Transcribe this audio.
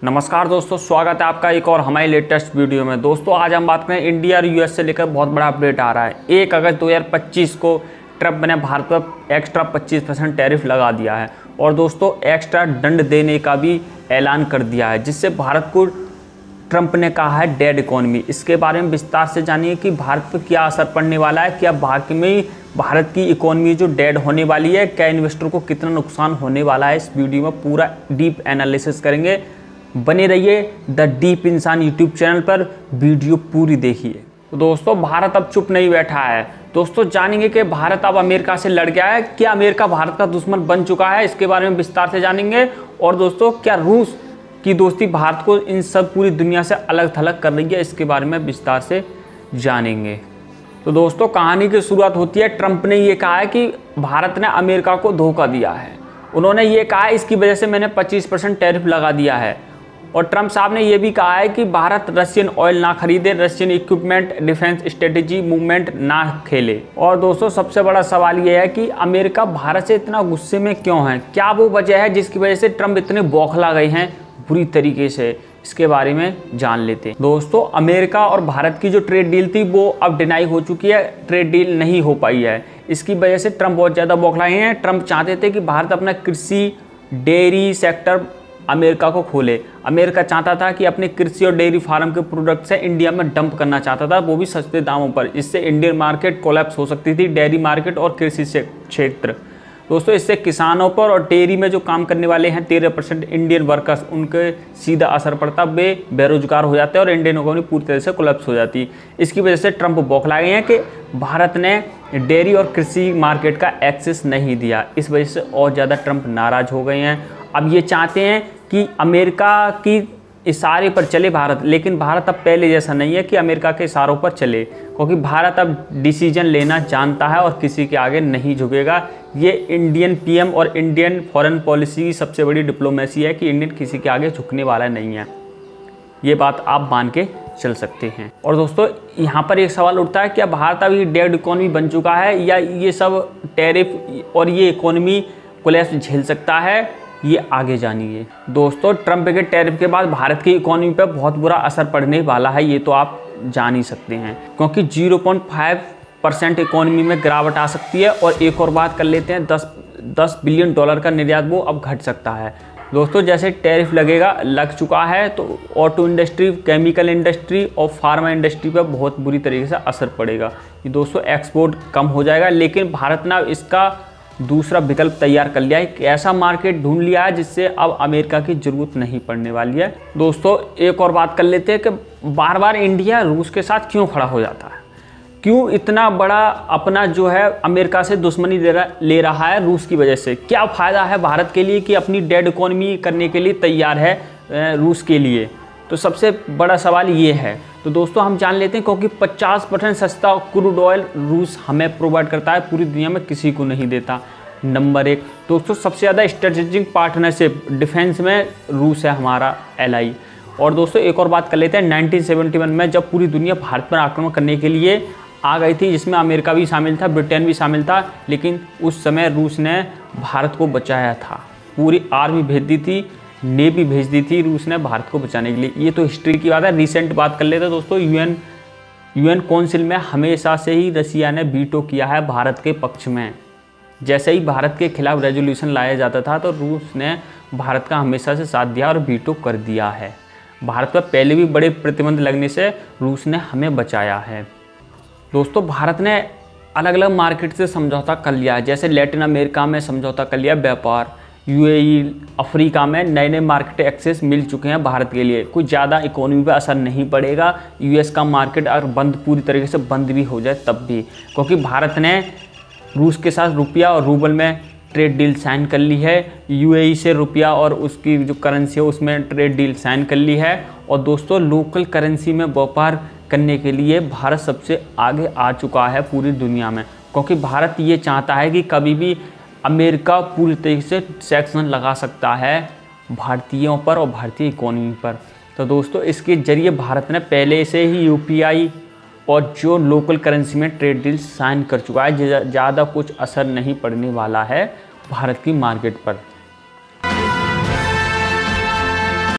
नमस्कार दोस्तों, स्वागत है आपका एक और हमारी लेटेस्ट वीडियो में। दोस्तों आज हम बात करें इंडिया और यूएस से लेकर बहुत बड़ा अपडेट आ रहा है। 1 अगस्त 2025 को ट्रंप ने भारत पर एक्स्ट्रा 25% टैरिफ लगा दिया है और दोस्तों एक्स्ट्रा दंड देने का भी ऐलान कर दिया है, जिससे भारत को ट्रंप ने कहा है डेड इकोनॉमी। इसके बारे में विस्तार से जानिए कि भारत पर क्या असर पड़ने वाला है, क्या बाकी में भारत की इकोनॉमी जो डेड होने वाली है, क्या इन्वेस्टर को कितना नुकसान होने वाला है। इस वीडियो में पूरा डीप एनालिसिस करेंगे। बने रहिए द डीप इंसान यूट्यूब चैनल पर, वीडियो पूरी देखिए। तो दोस्तों भारत अब चुप नहीं बैठा है। दोस्तों जानेंगे कि भारत अब अमेरिका से लड़ गया है, क्या अमेरिका भारत का दुश्मन बन चुका है, इसके बारे में विस्तार से जानेंगे। और दोस्तों क्या रूस की दोस्ती भारत को इन सब पूरी दुनिया से अलग थलग कर रही है, इसके बारे में विस्तार से जानेंगे। तो दोस्तों कहानी की शुरुआत होती है, ट्रंप ने ये कहा है कि भारत ने अमेरिका को धोखा दिया है। उन्होंने ये कहा है इसकी वजह से मैंने 25% टैरिफ लगा दिया है। और ट्रंप साहब ने यह भी कहा है कि भारत रशियन ऑयल ना खरीदे, Russian equipment, defence strategy movement ना खेले। और दोस्तों सबसे बड़ा सवाल यह है कि अमेरिका भारत से इतना गुस्से में क्यों है, क्या वो वजह है जिसकी वजह से ट्रंप इतने बौखला गए हैं बुरी तरीके से, इसके बारे में जान लेते हैं। दोस्तों अमेरिका और भारत की जो ट्रेड डील थी वो अब डिनाई हो चुकी है, ट्रेड डील नहीं हो पाई है। इसकी वजह से ट्रंप बहुत ज़्यादा बौखलाए हैं। ट्रंप चाहते थे कि भारत अपना कृषि डेयरी सेक्टर अमेरिका को खोले। अमेरिका चाहता था कि अपने कृषि और डेयरी फार्म के प्रोडक्ट से इंडिया में डंप करना चाहता था, वो भी सस्ते दामों पर। इससे इंडियन मार्केट कोलैप्स हो सकती थी, डेयरी मार्केट और कृषि क्षेत्र। दोस्तों इससे किसानों पर और डेयरी में जो काम करने वाले हैं 13% इंडियन वर्कर्स, उनके सीधा असर पड़ता, वे बेरोजगार हो जाते हैं और इंडियन इकोनॉमी पूरी तरह से कोलैप्स हो जाती है। इसकी वजह से ट्रंप बौखला गए हैं कि भारत ने डेयरी और कृषि मार्केट का एक्सेस नहीं दिया। इस वजह से और ज़्यादा ट्रंप नाराज़ हो गए हैं। अब ये चाहते हैं कि अमेरिका की इशारे पर चले भारत, लेकिन भारत अब पहले जैसा नहीं है कि अमेरिका के इशारों पर चले, क्योंकि भारत अब डिसीजन लेना जानता है और किसी के आगे नहीं झुकेगा। ये इंडियन पीएम और इंडियन फॉरेन पॉलिसी की सबसे बड़ी डिप्लोमेसी है कि इंडियन किसी के आगे झुकने वाला नहीं है। ये बात आप मान के चल सकते हैं। और दोस्तों यहाँ पर एक सवाल उठता है, क्या भारत अभी डेड इकोनॉमी बन चुका है, या ये सब टैरिफ और ये इकोनॉमी कोलैप्स झेल सकता है, ये आगे जानिए। दोस्तों ट्रंप के टैरिफ के बाद भारत की इकोनॉमी पर बहुत बुरा असर पड़ने वाला है, ये तो आप जान ही सकते हैं, क्योंकि 0.5% इकोनॉमी में गिरावट आ सकती है। और एक और बात कर लेते हैं, 10 बिलियन डॉलर का निर्यात वो अब घट सकता है। दोस्तों जैसे टैरिफ लग चुका है तो ऑटो इंडस्ट्री, केमिकल इंडस्ट्री और फार्मा इंडस्ट्री पर बहुत बुरी तरीके से असर पड़ेगा। ये दोस्तों एक्सपोर्ट कम हो जाएगा, लेकिन भारत ने इसका दूसरा विकल्प तैयार कर लिया है, एक ऐसा मार्केट ढूंढ लिया है जिससे अब अमेरिका की ज़रूरत नहीं पड़ने वाली है। दोस्तों एक और बात कर लेते हैं कि बार बार इंडिया रूस के साथ क्यों खड़ा हो जाता है, क्यों इतना बड़ा अपना जो है अमेरिका से दुश्मनी ले रहा है रूस की वजह से। क्या फ़ायदा है भारत के लिए कि अपनी डेड इकोनॉमी करने के लिए तैयार है रूस के लिए, तो सबसे बड़ा सवाल ये है। तो दोस्तों हम जान लेते हैं, क्योंकि 50% सस्ता क्रूड ऑयल रूस हमें प्रोवाइड करता है, पूरी दुनिया में किसी को नहीं देता। नंबर 1 दोस्तों सबसे ज़्यादा स्ट्रेटेजिक पार्टनरशिप डिफेंस में रूस है हमारा एलआई। और दोस्तों एक और बात कर लेते हैं, 1971 में जब पूरी दुनिया भारत पर आक्रमण करने के लिए आ गई थी, जिसमें अमेरिका भी शामिल था, ब्रिटेन भी शामिल था, लेकिन उस समय रूस ने भारत को बचाया था। पूरी आर्मी भेज दी थी, नेवी भेज दी थी रूस ने भारत को बचाने के लिए। ये तो हिस्ट्री की बात है। रिसेंट बात कर लेते हैं दोस्तों, यूएन काउंसिल में हमेशा से ही रसिया ने वीटो किया है भारत के पक्ष में। जैसे ही भारत के खिलाफ रेजोल्यूशन लाया जाता था तो रूस ने भारत का हमेशा से साथ दिया और वीटो कर दिया है। भारत पर पहले भी बड़े प्रतिबंध लगने से रूस ने हमें बचाया है। दोस्तों भारत ने अलग अलग मार्केट से समझौता कर लिया है, जैसे लैटिन अमेरिका में समझौता कर लिया व्यापार, यूएई, अफ्रीका में नए नए मार्केट एक्सेस मिल चुके हैं भारत के लिए। कुछ ज़्यादा इकोनॉमी पे असर नहीं पड़ेगा। यूएस का मार्केट अगर पूरी तरीके से बंद भी हो जाए तब भी, क्योंकि भारत ने रूस के साथ रुपया और रूबल में ट्रेड डील साइन कर ली है। यूएई से रुपया और उसकी जो करेंसी है उसमें ट्रेड डील साइन कर ली है। और दोस्तों लोकल करेंसी में व्यापार करने के लिए भारत सबसे आगे आ चुका है पूरी दुनिया में, क्योंकि भारत ये चाहता है कि कभी भी अमेरिका पूरी तरीके से सैक्शन लगा सकता है भारतीयों पर और भारतीय इकोनॉमी पर। तो दोस्तों इसके जरिए भारत ने पहले से ही यूपीआई और जो लोकल करेंसी में ट्रेड डील साइन कर चुका है, ज़्यादा कुछ असर नहीं पड़ने वाला है भारत की मार्केट पर।